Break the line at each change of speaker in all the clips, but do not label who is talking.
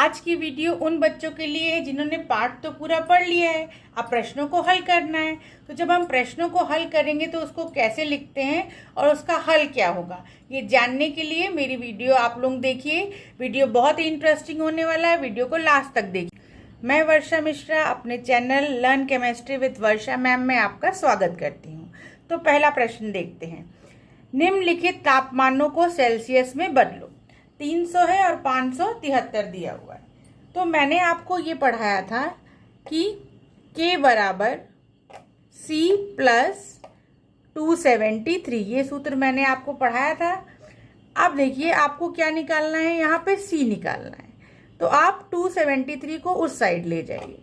आज की वीडियो उन बच्चों के लिए है जिन्होंने पाठ तो पूरा पढ़ लिया है, अब प्रश्नों को हल करना है। तो जब हम प्रश्नों को हल करेंगे तो उसको कैसे लिखते हैं और उसका हल क्या होगा, ये जानने के लिए मेरी वीडियो आप लोग देखिए। वीडियो बहुत ही इंटरेस्टिंग होने वाला है, वीडियो को लास्ट तक देखिए। मैं वर्षा मिश्रा अपने channel learn chemistry with Varsha ma'am में आपका स्वागत करती हूँ। तो पहला प्रश्न देखते हैं। निम्नलिखित तापमानों को सेल्सियस में बदलो। 300 है और 573 दिया हुआ है। तो मैंने आपको ये पढ़ाया था कि K बराबर C प्लस 273, ये सूत्र मैंने आपको पढ़ाया था। अब देखिए आपको क्या निकालना है, यहाँ पे C निकालना है। तो आप 273 को उस साइड ले जाइए,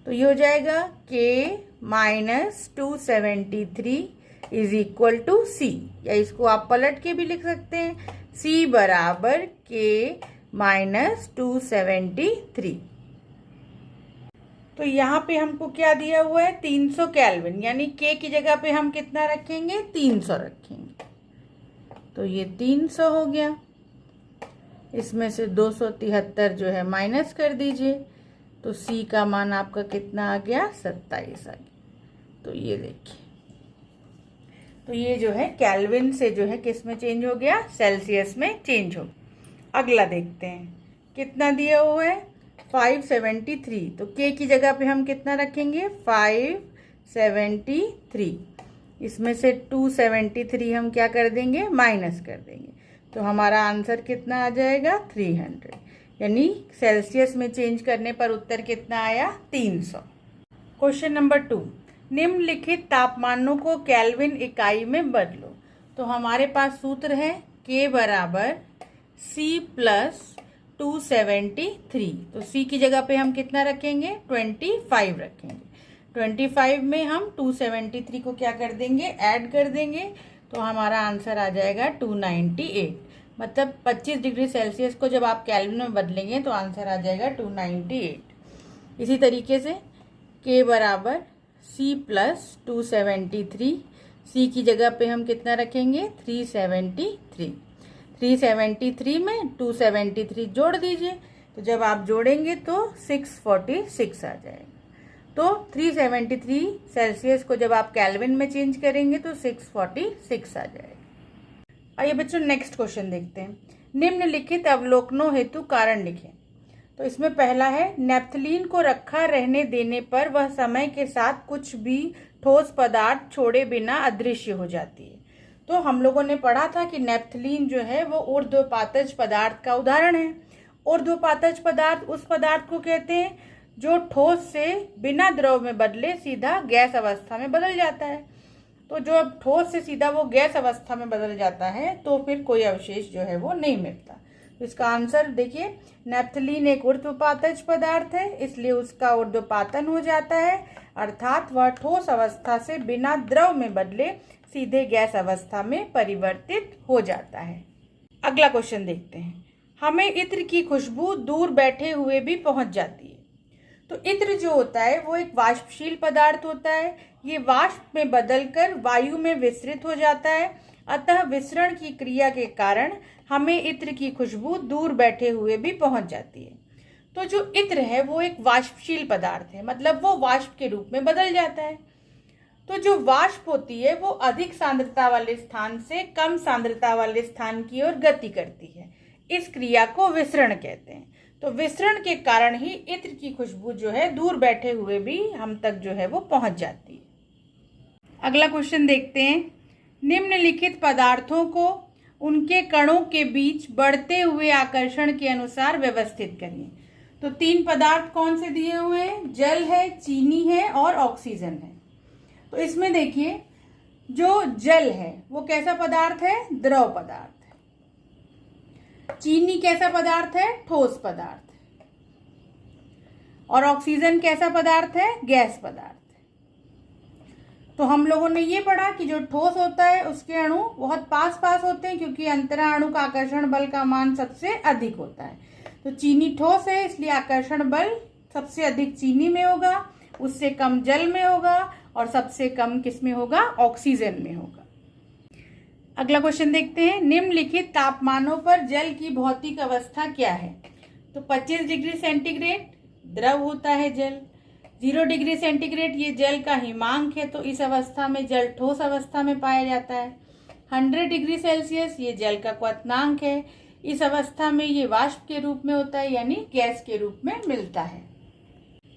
तो ये हो जाएगा K minus 273 is equal to C, या इसको आप पलट के भी लिख सकते हैं, C बराबर K माइनस 273। तो यहाँ पे हमको क्या दिया हुआ है, 300 केल्विन, यानी K की जगह पे हम कितना रखेंगे, 300 रखेंगे। तो ये 300 हो गया, इसमें से 273 जो है माइनस कर दीजिए, तो C का मान आपका कितना आ गया, 27 आ गया। तो ये देखिए, तो ये जो है केल्विन से जो है किस में चेंज हो गया, सेल्सियस में चेंज हो गया। अगला देखते हैं, कितना दिया हुआ है, 573। तो K की जगह पे हम कितना रखेंगे, 573। इसमें से 273 हम क्या कर देंगे, माइनस कर देंगे, तो हमारा आंसर कितना आ जाएगा, 300। यानी सेल्सियस में चेंज करने पर उत्तर कितना आया, 300। क्वेश्चन नंबर 2, निम्नलिखित तापमानों को केल्विन इकाई में बदलो। तो हमारे पास सूत्र है K बराबर C प्लस 273। तो C की जगह पे हम कितना रखेंगे, 25 रखेंगे। 25 में हम 273 को क्या कर देंगे, ऐड कर देंगे, तो हमारा आंसर आ जाएगा 298। मतलब 25 डिग्री सेल्सियस को जब आप केल्विन में बदलेंगे तो आंसर आ जाएगा 298। इसी तरीके से K बराबर C प्लस 273, C की जगह पे हम कितना रखेंगे, 373। 373 में 273 जोड़ दीजिए, तो जब आप जोड़ेंगे तो 646 आ जाएगा। तो 373 सेल्सियस को जब आप केल्विन में चेंज करेंगे तो 646 आ जाएगा। आइए बच्चों नेक्स्ट क्वेश्चन देखते हैं। निम्नलिखित अवलोकनों हेतु कारण लिखें। तो इसमें पहला है, नेप्थलीन को रखा रहने देने पर वह समय के साथ कुछ भी ठोस पदार्थ छोड़े बिना अदृश्य हो जाती है। तो हम लोगों ने पढ़ा था कि नेप्थलीन जो है वो ऊर्ध्वपातज पदार्थ का उदाहरण है। ऊर्ध्वपातज पदार्थ उस पदार्थ को कहते हैं जो ठोस से बिना द्रव में बदले सीधा गैस अवस्था में बदल जाता है। तो जो अब ठोस से सीधा वो गैस अवस्था में बदल जाता है तो फिर कोई अवशेष जो है वो नहीं मिलता। तो इसका आंसर देखिए, नेप्थलीन एक ऊर्ध्वपातज पदार्थ है, इसलिए उसका ऊर्ध्वपातन हो जाता है, अर्थात वह ठोस अवस्था से बिना द्रव में बदले सीधे गैस अवस्था में परिवर्तित हो जाता है। अगला क्वेश्चन देखते हैं। हमें इत्र की खुशबू दूर बैठे हुए भी पहुंच जाती है। तो इत्र जो होता है वो एक वाष्पशील पदार्थ होता है, ये वाष्प में बदलकर वायु में विसरित हो जाता है, अतः विसरण की क्रिया के कारण हमें इत्र की खुशबू दूर बैठे हुए भी पहुंच जाती है। तो जो इत्र है वो एक वाष्पशील पदार्थ है, मतलब वो वाष्प के रूप में बदल जाता है। तो जो वाष्प होती है वो अधिक सांद्रता वाले स्थान से कम सांद्रता वाले स्थान की ओर गति करती है, इस क्रिया को विसरण कहते हैं। तो विसरण के कारण ही इत्र की खुशबू जो है दूर बैठे हुए भी हम तक जो है वो पहुंच जाती है। अगला क्वेश्चन देखते हैं। निम्नलिखित पदार्थों को उनके कणों के बीच बढ़ते हुए आकर्षण के अनुसार व्यवस्थित करिए। तो 3 पदार्थ कौन से दिए हुए हैं, जल है, चीनी है और ऑक्सीजन है। तो इसमें देखिए, जो जल है वो कैसा पदार्थ है, द्रव पदार्थ है। चीनी कैसा पदार्थ है, ठोस पदार्थ है। और ऑक्सीजन कैसा पदार्थ है, गैस पदार्थ। तो हम लोगों ने ये पढ़ा कि जो ठोस होता है उसके अणु बहुत पास पास होते हैं, क्योंकि अंतरा अणु का आकर्षण बल का मान सबसे अधिक होता है। तो चीनी ठोस है, इसलिए आकर्षण बल सबसे अधिक चीनी में होगा, उससे कम जल में होगा और सबसे कम किस में होगा, ऑक्सीजन में होगा। अगला क्वेश्चन देखते हैं। निम्नलिखित तापमानों पर जल की भौतिक अवस्था क्या है। तो 25 डिग्री सेंटीग्रेड द्रव होता है जल। 0 डिग्री सेंटीग्रेड ये जल का हिमांक है, तो इस अवस्था में जल ठोस अवस्था में पाया जाता है। 100 डिग्री सेल्सियस ये जल का क्वथनांक है, इस अवस्था में ये वाष्प के रूप में होता है, यानी गैस के रूप में मिलता है।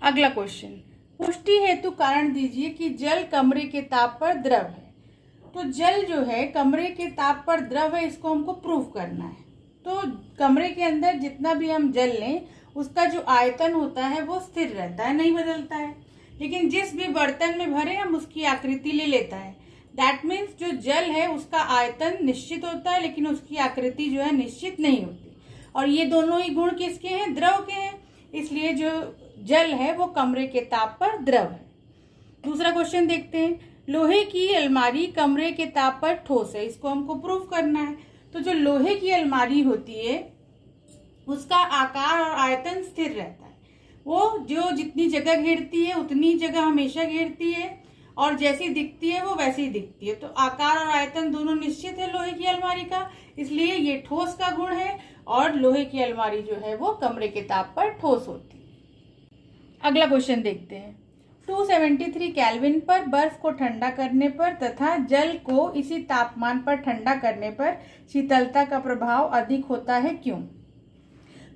अगला क्वेश्चन, पुष्टि हेतु कारण दीजिए कि जल कमरे के ताप पर द्रव है। तो जल जो है कमरे के ताप पर द्रव है, इसको हमको प्रूव करना है। तो कमरे के अंदर जितना भी हम जल लें उसका जो आयतन होता है वो स्थिर रहता है, नहीं बदलता है। लेकिन जिस भी बर्तन में भरे हम उसकी आकृति ले लेता है। दैट मीन्स जो जल है उसका आयतन निश्चित होता है, लेकिन उसकी आकृति जो है निश्चित नहीं होती। और ये दोनों ही गुण किसके हैं? द्रव के हैं। इसलिए जो जल है वो कमरे के ताप पर द्रव है। दूसरा क्वेश्चन देखते हैं, लोहे की अलमारी कमरे के ताप पर ठोस है, इसको हमको प्रूव करना है। तो जो लोहे की अलमारी होती है उसका आकार और आयतन स्थिर रहता है। वो जो जितनी जगह घेरती है उतनी जगह हमेशा घेरती है, और जैसी दिखती है वो वैसी ही दिखती है। तो आकार और आयतन दोनों निश्चित है लोहे की अलमारी का, इसलिए ये ठोस का गुण है, और लोहे की अलमारी जो है वो कमरे के ताप पर ठोस होती है। अगला क्वेश्चन देखते हैं, 273 केल्विन पर बर्फ को ठंडा करने पर तथा जल को इसी तापमान पर ठंडा करने पर शीतलता का प्रभाव अधिक होता है, क्यों?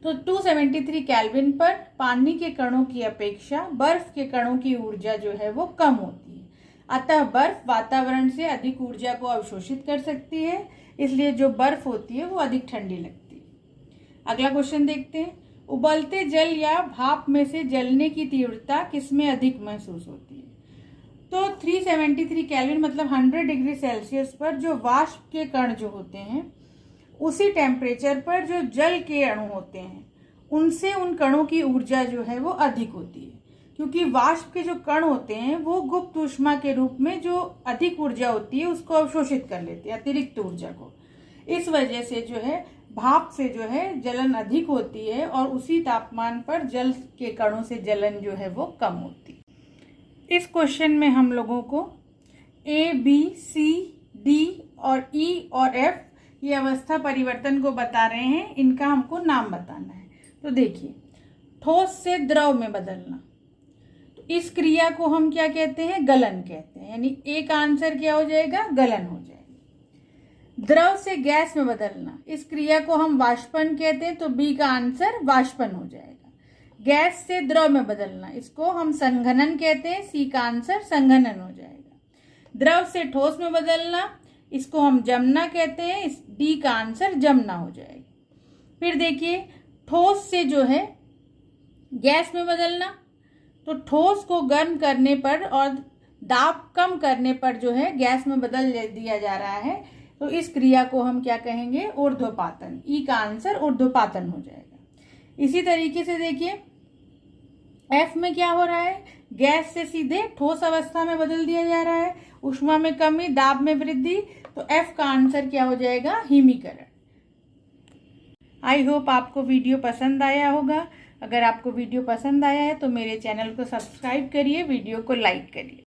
तो 273 केल्विन पर पानी के कणों की अपेक्षा बर्फ के कणों की ऊर्जा जो है वो कम होती है, अतः बर्फ वातावरण से अधिक ऊर्जा को अवशोषित कर सकती है, इसलिए जो बर्फ होती है वो अधिक ठंडी लगती है। अगला क्वेश्चन देखते हैं, उबलते जल या भाप में से जलने की तीव्रता किसमें अधिक महसूस होती है? तो 373 केल्विन मतलब 100 डिग्री सेल्सियस पर जो वाष्प के कण जो होते हैं, उसी टेम्परेचर पर जो जल के अणु होते हैं उनसे उन कणों की ऊर्जा जो है वो अधिक होती है, क्योंकि वाष्प के जो कण होते हैं वो गुप्त ऊष्मा के रूप में जो अधिक ऊर्जा होती है उसको अवशोषित कर लेते हैं, अतिरिक्त ऊर्जा को। इस वजह से जो है भाप से जो है जलन अधिक होती है, और उसी तापमान पर जल के कणों से जलन जो है वो कम होती है। इस क्वेश्चन में हम लोगों को A, B, C, D और E और F ये अवस्था परिवर्तन को बता रहे हैं, इनका हमको नाम बताना है। तो देखिए, ठोस से द्रव में बदलना, तो इस क्रिया को हम क्या कहते हैं? गलन कहते हैं, यानी A का आंसर क्या हो जाएगा? गलन हो जाएगा। द्रव से गैस में बदलना, इस क्रिया को हम वाष्पन कहते हैं, तो B का आंसर वाष्पन हो जाएगा। गैस से द्रव में बदलना, इसको हम संघनन कहते हैं, C का आंसर संघनन हो जाएगा। द्रव से ठोस में बदलना, इसको हम जमना कहते हैं, इस D का आंसर जमना हो जाएगा। फिर देखिए, ठोस से जो है गैस में बदलना, तो ठोस को गर्म करने पर और दाब कम करने पर जो है गैस में बदल दिया जा रहा है, तो इस क्रिया को हम क्या कहेंगे? ऊर्ध्वपातन। E का आंसर ऊर्ध्वपातन हो जाएगा। इसी तरीके से देखिए, F में क्या हो रहा है? गैस से सीधे ठोस अवस्था में बदल दिया जा रहा है, ऊष्मा में कमी, दाब में वृद्धि, तो F का आंसर क्या हो जाएगा? हिमीकरण। आई होप आपको वीडियो पसंद आया होगा। अगर आपको वीडियो पसंद आया है तो मेरे चैनल को सब्सक्राइब करिए, वीडियो को लाइक करिए।